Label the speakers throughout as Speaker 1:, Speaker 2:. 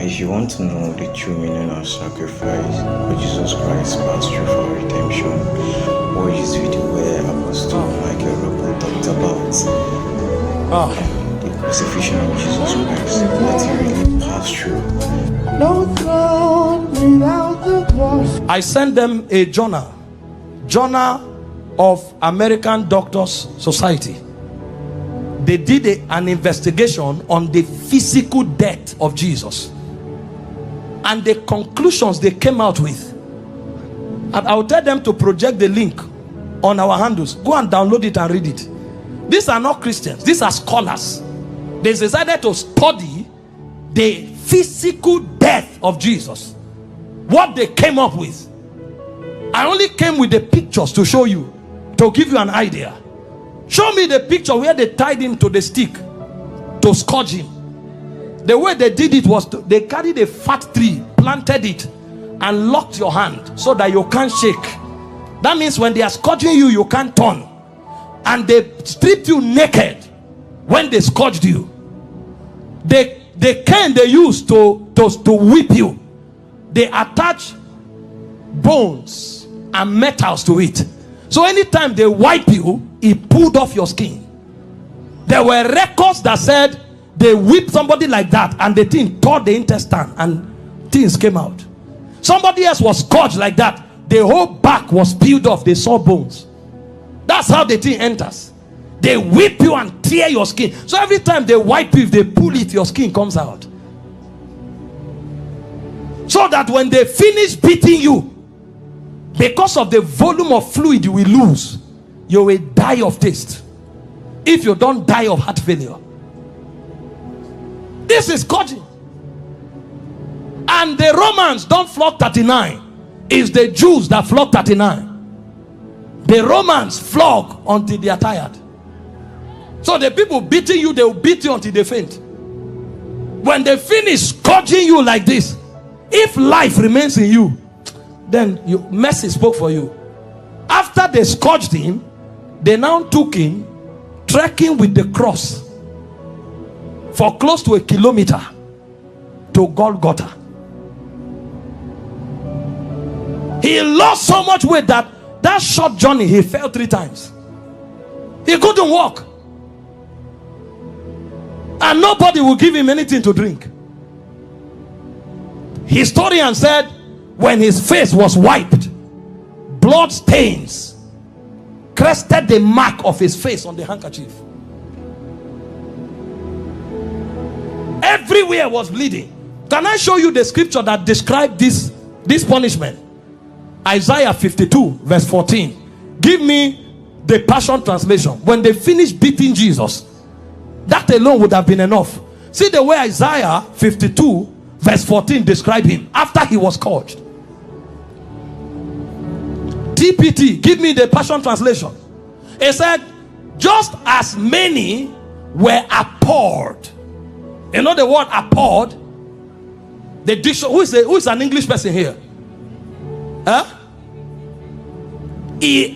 Speaker 1: If you want to know the true meaning of sacrifice, what Jesus Christ passed through for our redemption, watch this video where Apostle Orokpo talked about the crucifixion of Jesus Christ, that he really passed through.
Speaker 2: No throne without the cross.
Speaker 3: I sent them a journal of American Doctors Society. They did an investigation on the physical death of Jesus and the conclusions they came out with. And I'll tell them to project the link on our handles. Go and download it and read it. These are not Christians, these are scholars. They decided to study the physical death of Jesus, what they came up with. I only came with the pictures to show you, to give you an idea. Show me the picture where they tied him to the stick to scourge him. The way they did it was they carried a fat tree, planted it, and locked your hand so that you can't shake. That means when they are scourging you, you can't turn. And they stripped you naked when they scourged you. The cane they used to whip you, they attach bones and metals to it. So anytime they wipe you, it pulled off your skin. There were records that said they whipped somebody like that and the thing tore the intestine and things came out. Somebody else was scourged like that. The whole back was peeled off. They saw bones. That's how the thing enters. They whip you and tear your skin. So every time they wipe you, if they pull it, your skin comes out. So that when they finish beating you, because of the volume of fluid you will lose, you will die of taste. If you don't die of heart failure. This is scourging. And the Romans don't flog 39. It's the Jews that flog 39. The Romans flog until they are tired. So the people beating you, they will beat you until they faint. When they finish scourging you like this, if life remains in you, then mercy spoke for you. After they scourged him, they now took him trekking with the cross for close to 1 kilometer to Golgotha. He lost so much weight that short journey he fell 3 times. He couldn't walk. And nobody will give him anything to drink. Historian said when his face was wiped, blood stains crested the mark of his face on the handkerchief. Everywhere was bleeding. Can I show you the scripture that described this punishment? Isaiah 52 verse 14. Give me the Passion Translation. When they finished beating Jesus, that alone would have been enough. See the way Isaiah 52 verse 14 described him after he was scourged. TPT, give me the Passion Translation. It said, just as many were abhorred. You know the word abhorred? The dictionary. Who is an English person here? Huh?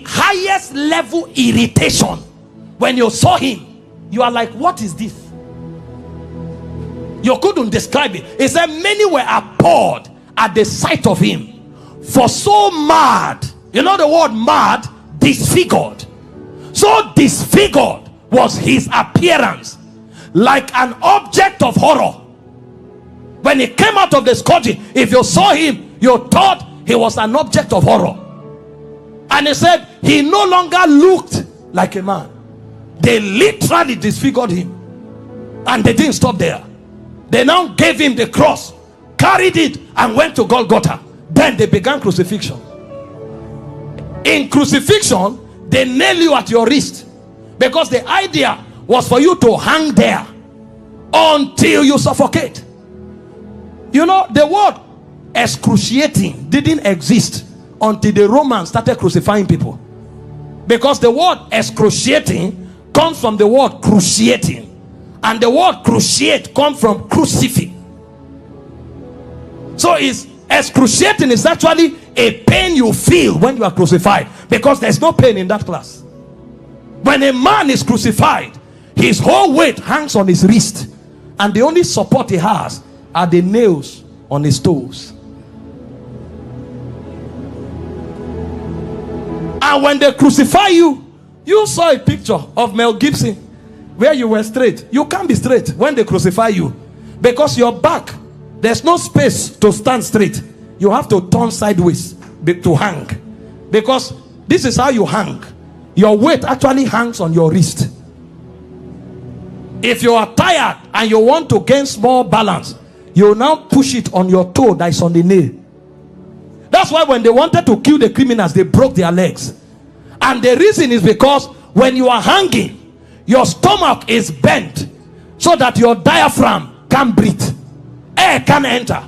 Speaker 3: Highest level irritation. When you saw him, you are like, what is this? You couldn't describe it. It said many were abhorred at the sight of him, for so mad. You know the word mad? Disfigured. So disfigured was his appearance, like an object of horror. When he came out of the scourging, if you saw him, you thought he was an object of horror. And he said he no longer looked like a man. They literally disfigured him. And they didn't stop there. They now gave him the cross, carried it, and went to Golgotha. Then they began crucifixion. In crucifixion, they nail you at your wrist, because the idea was for you to hang there until you suffocate. You know, the word excruciating didn't exist until the Romans started crucifying people, because the word excruciating comes from the word cruciating, and the word cruciate comes from crucifix. So excruciating is actually a pain you feel when you are crucified, because there's no pain in that class. When a man is crucified, his whole weight hangs on his wrist, and the only support he has are the nails on his toes. And when they crucify you, you saw a picture of Mel Gibson where you were straight. You can't be straight when they crucify you, because your back, there's no space to stand straight. You have to turn sideways to hang, because this is how you hang. Your weight actually hangs on your wrist. If you are tired and you want to gain small balance, you now push it on your toe that is on the nail. That's why when they wanted to kill the criminals, they broke their legs. And the reason is because when you are hanging, your stomach is bent so that your diaphragm can't breathe. Air can't enter.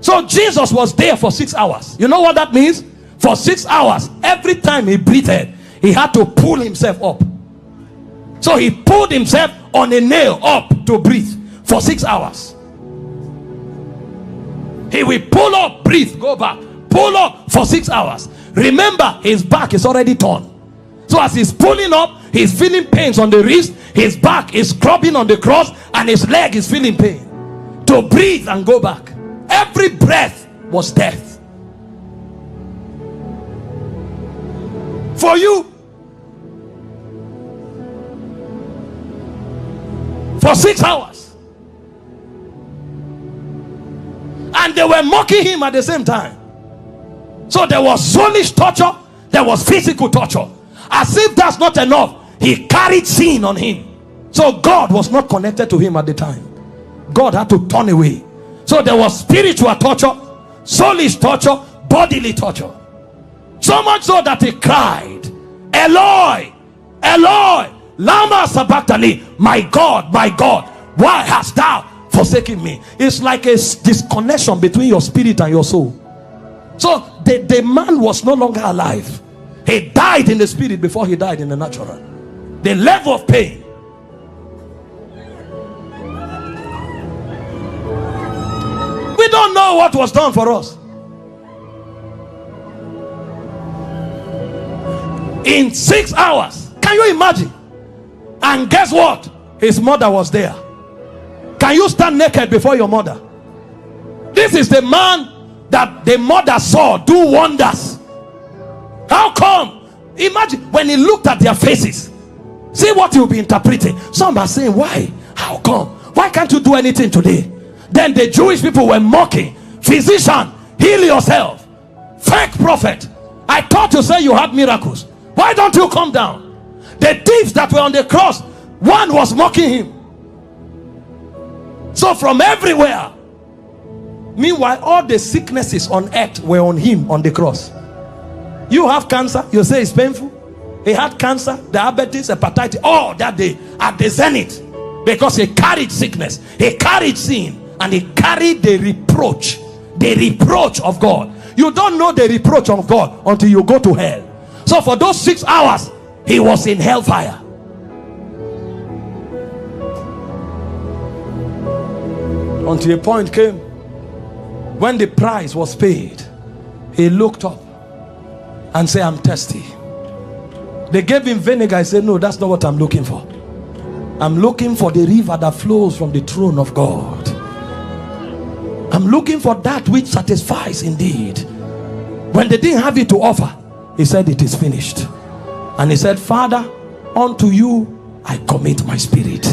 Speaker 3: So Jesus was there for 6 hours. You know what that means? For 6 hours, every time he breathed, he had to pull himself up. So he pulled himself on a nail up to breathe for 6 hours. He will pull up, breathe, go back, pull up for 6 hours. Remember, his back is already torn. So as he's pulling up, he's feeling pains on the wrist, his back is scrubbing on the cross, and his leg is feeling pain. To breathe and go back. Every breath was death. For you. For 6 hours. And they were mocking him at the same time. So there was soulish torture, there was physical torture. As if that's not enough, he carried sin on him. So God was not connected to him at the time. God had to turn away. So there was spiritual torture, soulish torture, bodily torture. So much so that he cried, Eloi, Eloi, lama sabachthani, my God, why hast thou forsaken me? It's like a disconnection between your spirit and your soul. So the man was no longer alive. He died in the spirit before he died in the natural. The level of pain. We don't know what was done for us. In 6 hours. Can you imagine? And guess what? His mother was there. Can you stand naked before your mother? This is the man that the mother saw do wonders. How come? Imagine when he looked at their faces. See what you'll be interpreting. Some are saying, why? How come? Why can't you do anything today? Then the Jewish people were mocking. Physician, heal yourself. Fake prophet, I thought you said you had miracles. Why don't you come down? The thieves that were on the cross, one was mocking him. So from everywhere. Meanwhile, all the sicknesses on earth were on him on the cross. You have cancer, you say it's painful. He had cancer, diabetes, hepatitis, all that day at the zenith, because he carried sickness, he carried sin, and he carried the reproach of God. You don't know the reproach of God until you go to hell. So for those 6 hours, he was in hellfire. Until a point came when the price was paid. He looked up and said, I'm thirsty. They gave him vinegar. He said, no, that's not what I'm looking for. I'm looking for the river that flows from the throne of God. I'm looking for that which satisfies indeed. When they didn't have it to offer, he said, it is finished. And he said, Father, unto you I commit my spirit.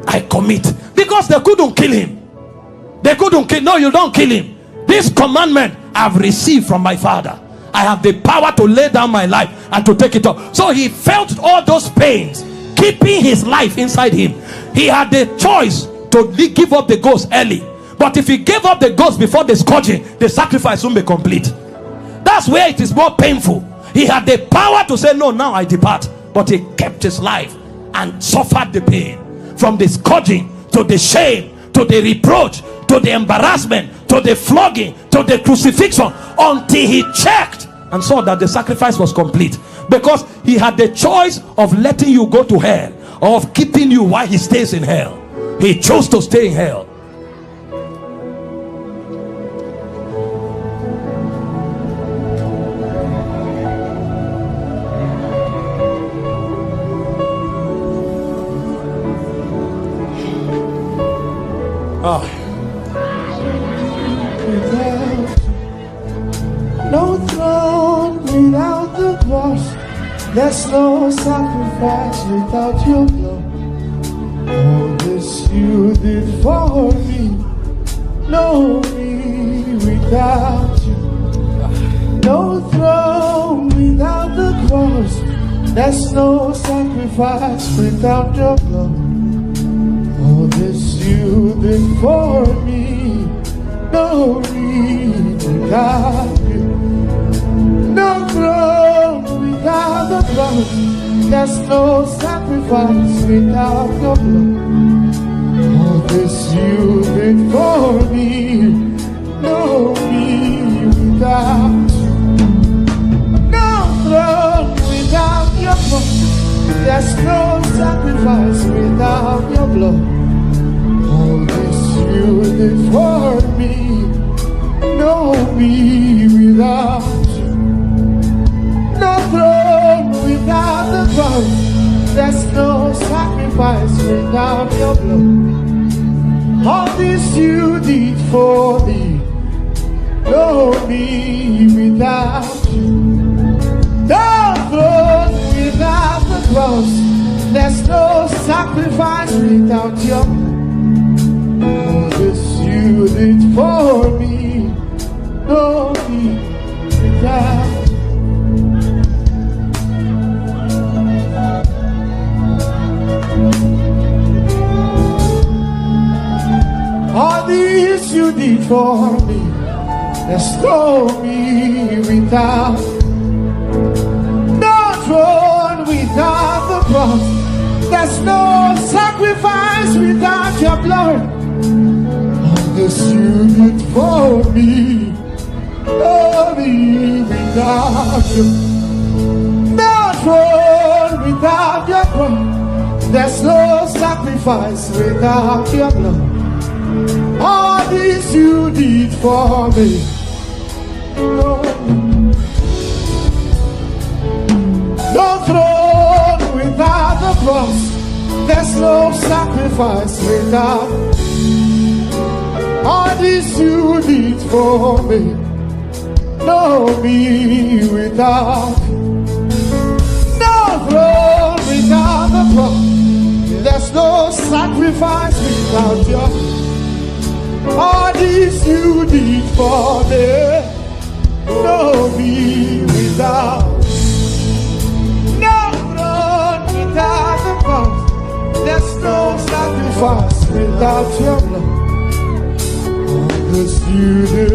Speaker 3: I commit. Because they couldn't kill him. They couldn't kill. No, you don't kill him. This commandment I've received from my Father. I have the power to lay down my life and to take it up. So he felt all those pains keeping his life inside him. He had the choice to give up the ghost early. But if he gave up the ghost before the scourging, the sacrifice won't be complete. That's where it is more painful. He had the power to say, no, now I depart. But he kept his life and suffered the pain. From the scourging to the shame, to the reproach, to the embarrassment, to the flogging, to the crucifixion, until he checked and saw that the sacrifice was complete. Because he had the choice of letting you go to hell or of keeping you while he stays in hell. He chose to stay in hell.
Speaker 2: No throne without the cross. There's no sacrifice without your blood. All this you did for me. No me without you. No throne without the cross. There's no sacrifice without your blood. All this you did for me. No me without you. No throne without the blood. There's no sacrifice without your blood. All this you did for me. No me without you. No throne without your blood. There's no sacrifice without your blood. All this you did for me. No me without you. No throne without the cross. There's no sacrifice without your blood. All this you did for me. No me without you. No throne without the cross. There's no sacrifice without your blood. All this you did for me. No me without you. All this you did for me. There's no me without. No throne without the cross. There's no sacrifice without your blood. All this you did for me. No me without you. No throne without your cross. There's no sacrifice without your blood. All this you did for me. No throne without the cross. There's no sacrifice without. All this you did for me. No me without. No throne without the cross. There's no sacrifice without your. All this you did for me. No me without. No throne without the cross. There's no sacrifice without your blood. All this you did